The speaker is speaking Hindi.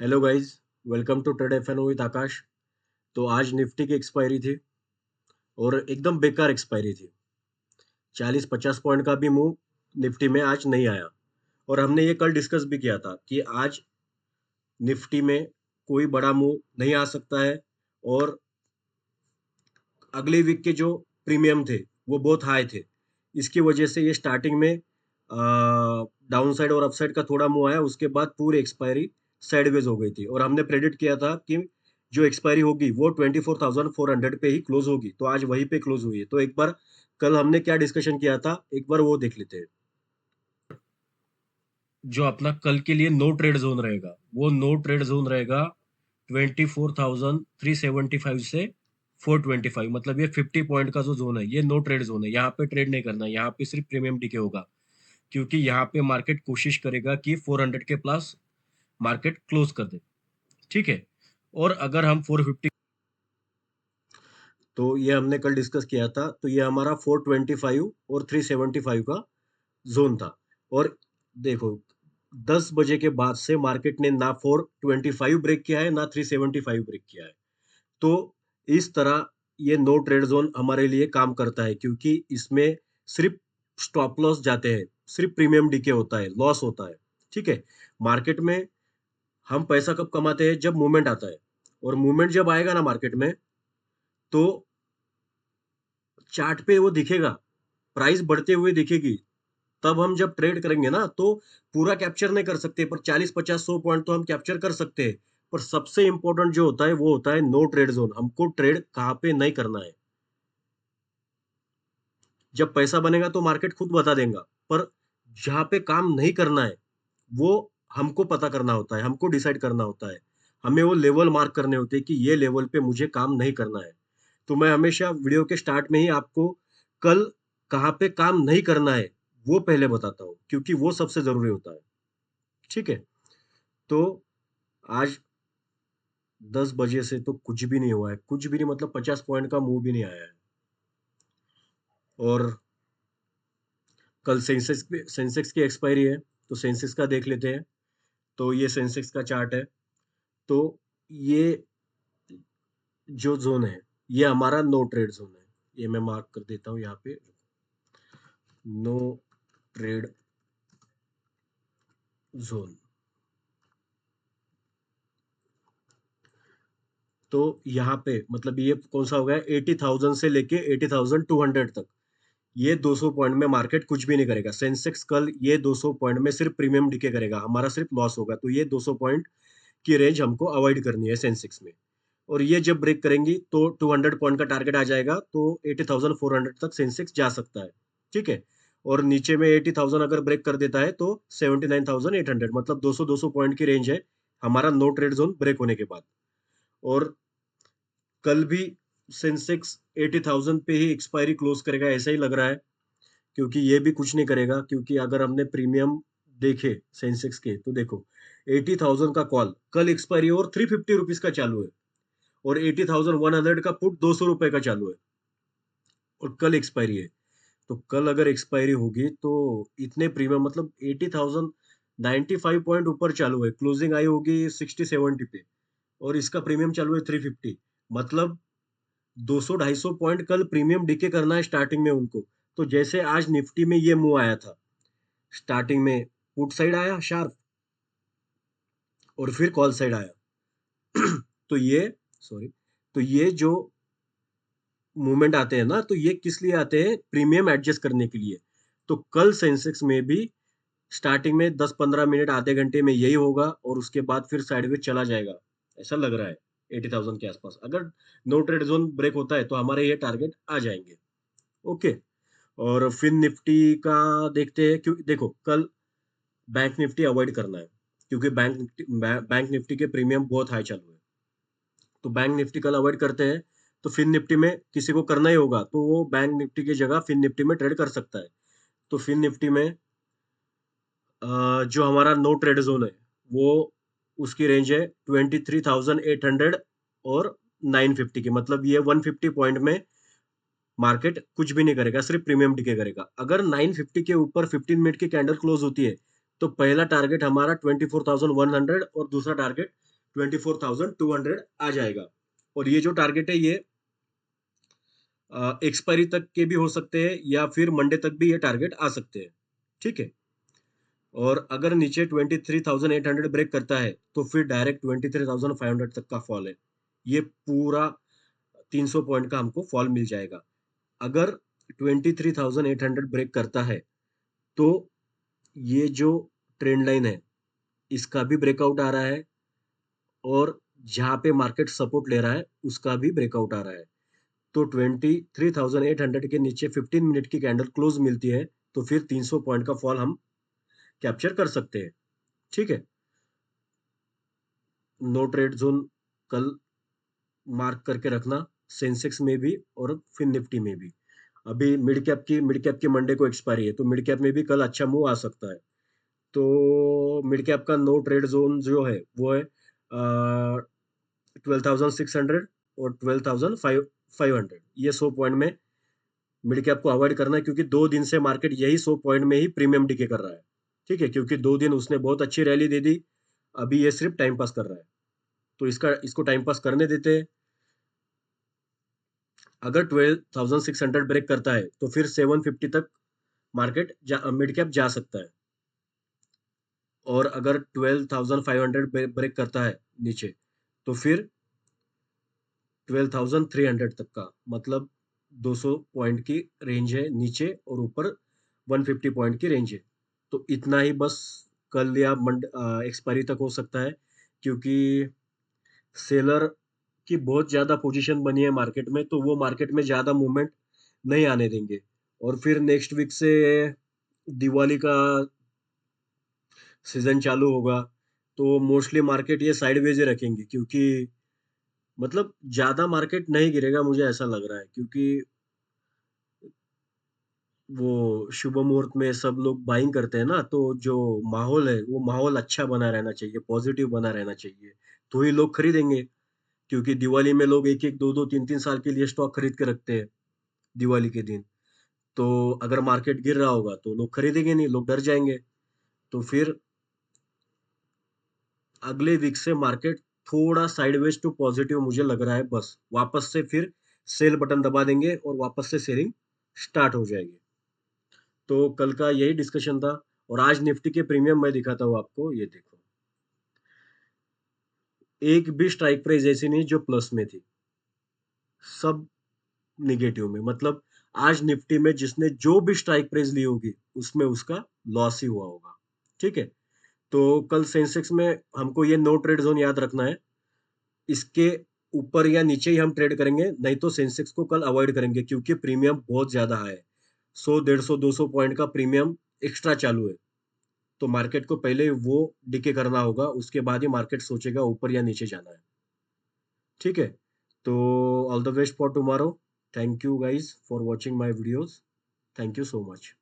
Hello guys, welcome to trade F and O with Akash. तो आज निफ्टी की एक्सपायरी थी और एकदम बेकार एक्सपायरी थी। 40-50 पॉइंट का भी मूव निफ्टी में आज नहीं आया। और हमने ये कल डिस्कस भी किया था कि आज निफ्टी में कोई बड़ा मूव नहीं आ सकता है। और अगले वीक के जो प्रीमियम थे वो बहुत हाई थे। इसकी वजह से ये स्टार्टिंग में डाउन साइड और अपसाइड का थोड़ा मूव आया, उसके बाद पूरी एक्सपायरी साइडवेज हो गई थी। और हमने प्रेडिक्ट किया था कि जो एक्सपायरी होगी वो 24,400 पे ही क्लोज होगी, तो आज वहीं पे क्लोज हुई है। तो एक बार कल हमने क्या डिस्कशन किया था, एक बार वो देख लेते हैं। जो अपना कल के लिए नो ट्रेड जोन रहेगा वो नो ट्रेड जोन रहेगा 24,375 से 425। मतलब ये 50 पॉइंट का जो जोन है ये नो ट्रेड जोन है। यहाँ पे ट्रेड नहीं करना है, यहाँ पे सिर्फ प्रीमियम टिके होगा, क्योंकि यहाँ पे मार्केट कोशिश करेगा कि 400 के प्लस मार्केट क्लोज कर दे। ठीक है। और अगर हम 450। तो ये हमने कल डिस्कस किया था, तो ये हमारा 425 और 375 का जोन था। और देखो, 10 बजे के बाद से मार्केट ने ना 425 ब्रेक किया है, ना 375 ब्रेक किया है। तो इस तरह ये नो ट्रेड जोन हमारे लिए काम करता है, क्योंकि इसमें सिर्फ स्टॉप लॉस जाते हैं, सिर्फ प्रीमियम डीके होता है, लॉस होता है। ठीक है। मार्केट में हम पैसा कब कमाते हैं? जब मूवमेंट आता है। और मूवमेंट जब आएगा ना मार्केट में, तो चार्ट पे वो दिखेगा, प्राइस बढ़ते हुए दिखेगी। तब हम जब ट्रेड करेंगे ना, तो पूरा कैप्चर नहीं कर सकते, पर 40-50-100 पॉइंट तो हम कैप्चर कर सकते हैं। पर सबसे इंपॉर्टेंट जो होता है वो होता है नो ट्रेड जोन। हमको ट्रेड कहाँ पे नहीं करना है। जब पैसा बनेगा तो मार्केट खुद बता देगा, पर जहाँ पे काम नहीं करना है वो हमको पता करना होता है, हमको डिसाइड करना होता है। हमें वो लेवल मार्क करने होते हैं कि ये लेवल पे मुझे काम नहीं करना है। तो मैं हमेशा वीडियो के स्टार्ट में ही आपको कल कहाँ पे काम नहीं करना है वो पहले बताता हूँ, क्योंकि वो सबसे जरूरी होता है। ठीक है। तो आज 10 बजे से तो कुछ भी नहीं हुआ है, कुछ भी नहीं, मतलब 50 पॉइंट का मूव भी नहीं आया है। और कल सेंसेक्स की एक्सपायरी है, तो सेंसेक्स का देख लेते हैं। तो ये सेंसेक्स का चार्ट है। तो ये जो जोन है ये हमारा नो ट्रेड जोन है। ये मैं मार्क कर देता हूँ यहाँ पे, नो ट्रेड जोन। तो यहाँ पे मतलब ये कौन सा हो गया, 80,000 से लेके 80,200 तक। ये 200 पॉइंट में मार्केट कुछ भी नहीं करेगा। सेंसेक्स कल ये 200 पॉइंट में सिर्फ प्रीमियम डिके करेगा, हमारा सिर्फ लॉस होगा। तो ये 200 पॉइंट की रेंज हमको अवॉइड करनी है सेंसेक्स में। और ये जब ब्रेक करेंगी तो 200 पॉइंट का टारगेट आ जाएगा, तो 80,400 तक सेंसेक्स जा सकता है। ठीक है। और नीचे में 80,000 अगर ब्रेक कर देता है तो 79,800, मतलब 200-200 पॉइंट की रेंज है हमारा नो ट्रेड जोन ब्रेक होने के बाद। और कल भी सेंसेक्स 80,000 पे ही एक्सपायरी क्लोज करेगा ऐसा ही लग रहा है, क्योंकि ये भी कुछ नहीं करेगा। क्योंकि अगर हमने प्रीमियम देखे सेंसेक्स के, तो देखो 80,000 का कॉल कल एक्सपायरी और 350 रुपीज का चालू है, और 80,100 का पुट 200 रुपए का चालू है, और कल एक्सपायरी है। तो कल अगर एक्सपायरी होगी तो इतने प्रीमियम, मतलब 80,000 95 पॉइंट ऊपर चालू है, क्लोजिंग आई होगी 60-70 पे, और इसका प्रीमियम चालू है 350। मतलब 200-250 पॉइंट कल प्रीमियम डीके करना है स्टार्टिंग में उनको। तो जैसे आज निफ्टी में ये मूव आया था, स्टार्टिंग में पुट साइड आया शार्प, और फिर कॉल साइड आया। तो ये, सॉरी, तो ये जो मूवमेंट आते हैं ना, तो ये किस लिए आते हैं? प्रीमियम एडजस्ट करने के लिए। तो कल सेंसेक्स में भी स्टार्टिंग में 10-15 मिनट आधे घंटे में यही होगा, और उसके बाद फिर साइडवेज चला जाएगा, ऐसा लग रहा है 80,000 के आसपास। अगर नो ट्रेड जोन ब्रेक होता है तो हमारे ये टारगेट आ जाएंगे। ओके। और फिर निफ्टी का देखते हैं, क्योंकि देखो कल बैंक निफ्टी अवॉइड करना है, क्योंकि बैंक निफ्टी के प्रीमियम बहुत हाई चालू है। तो बैंक निफ्टी कल अवॉइड करते हैं। तो फिन निफ्टी में किसी को करना ही होगा, तो वो बैंक निफ्टी की जगह फिन निफ्टी में ट्रेड कर सकता है। तो फिन निफ्टी में जो हमारा नो ट्रेड जोन है वो, उसकी रेंज है 23,800 और 950 की। मतलब ये 150 पॉइंट में मार्केट कुछ भी नहीं करेगा, सिर्फ प्रीमियम डिके करेगा। अगर 950 के ऊपर 15 मिनट की कैंडल क्लोज होती है, तो पहला टारगेट हमारा 24,100 और दूसरा टारगेट 24,200 आ जाएगा। और ये जो टारगेट है ये एक्सपायरी तक के भी हो सकते हैं या फिर मंडे तक भी ये टारगेट आ सकते हैं। ठीक है? और अगर नीचे 23,800 ब्रेक करता है, तो फिर डायरेक्ट 23,500 तक का फॉल है। ये पूरा 300 पॉइंट का हमको फॉल मिल जाएगा। अगर 23,800 ब्रेक करता है, तो ये जो ट्रेंड लाइन है, इसका भी ब्रेकआउट आ रहा है और जहाँ पे मार्केट सपोर्ट ले रहा है, उसका भी ब्रेकआउट आ रहा है। तो 23,800 के नीचे 15 मिनट की कैंडल क्लोज मिलती है, तो फिर 300 पॉइंट का फॉल हम कैप्चर कर सकते हैं। ठीक है? नो ट्रेड जोन कल मार्क करके रखना, सेंसेक्स में भी और फिर निफ्टी में भी। अभी मिड कैप की मंडे को एक्सपायरी है, तो मिड कैप में भी कल अच्छा मूव आ सकता है। तो मिड कैप का नो ट्रेड जोन जो है वो है 12,600 और 12,500। ये 100 पॉइंट में मिड कैप को अवॉइड करना है, क्योंकि 2 दिन से मार्केट यही 100 पॉइंट में ही प्रीमियम डिके कर रहा है। ठीक है? क्योंकि 2 दिन उसने बहुत अच्छी रैली दे दी, अभी ये सिर्फ टाइम पास कर रहा है। तो इसको टाइम पास करने देते हैं। अगर 12,600 ब्रेक करता है, तो फिर 750 तक मार्केट मिड कैप जा सकता है। और अगर 12,500 ब्रेक करता है नीचे, तो फिर 12,300 तक का, मतलब 200 पॉइंट की रेंज है नीचे और ऊपर 150 पॉइंट की रेंज है। तो इतना ही बस कल या एक्सपायरी तक हो सकता है, क्योंकि सेलर की बहुत ज्यादा पोजीशन बनी है मार्केट में, तो वो मार्केट में ज्यादा मूवमेंट नहीं आने देंगे। और फिर नेक्स्ट वीक से दिवाली का सीजन चालू होगा, तो मोस्टली मार्केट ये साइडवेज ही रखेंगे, क्योंकि मतलब ज्यादा मार्केट नहीं गिरेगा, मुझे ऐसा लग रहा है, क्योंकि वो शुभ मुहूर्त में सब लोग बाइंग करते हैं ना, तो जो माहौल है वो माहौल अच्छा बना रहना चाहिए, पॉजिटिव बना रहना चाहिए, तो ही लोग खरीदेंगे। क्योंकि दिवाली में लोग एक एक दो दो तीन तीन साल के लिए स्टॉक खरीद के रखते हैं दिवाली के दिन। तो अगर मार्केट गिर रहा होगा तो लोग खरीदेंगे नहीं, लोग डर जाएंगे। तो फिर अगले वीक से मार्केट थोड़ा साइडवेज टू पॉजिटिव मुझे लग रहा है, बस वापस से फिर सेल बटन दबा देंगे और वापस से सेलिंग स्टार्ट हो जाएगी। तो कल का यही डिस्कशन था। और आज निफ्टी के प्रीमियम मैं दिखाता हूँ आपको, ये देखो। एक भी स्ट्राइक प्राइस ऐसी नहीं जो प्लस में थी, सब निगेटिव में। मतलब आज निफ्टी में जिसने जो भी स्ट्राइक प्राइस ली होगी, उसमें उसका लॉस ही हुआ होगा। ठीक है? तो कल सेंसेक्स में हमको ये नो ट्रेड जोन याद रखना है। इसके ऊपर या नीचे ही हम ट्रेड करेंगे, नहीं तो सेंसेक्स को कल अवॉइड करेंगे, क्योंकि प्रीमियम बहुत ज्यादा हाई है। 100, 150, 200 पॉइंट का प्रीमियम एक्स्ट्रा चालू है। तो मार्केट को पहले वो डिके करना होगा, उसके बाद ही मार्केट सोचेगा ऊपर या नीचे जाना है। ठीक है? तो all the best for tomorrow. Thank you guys for watching my videos. Thank you so much.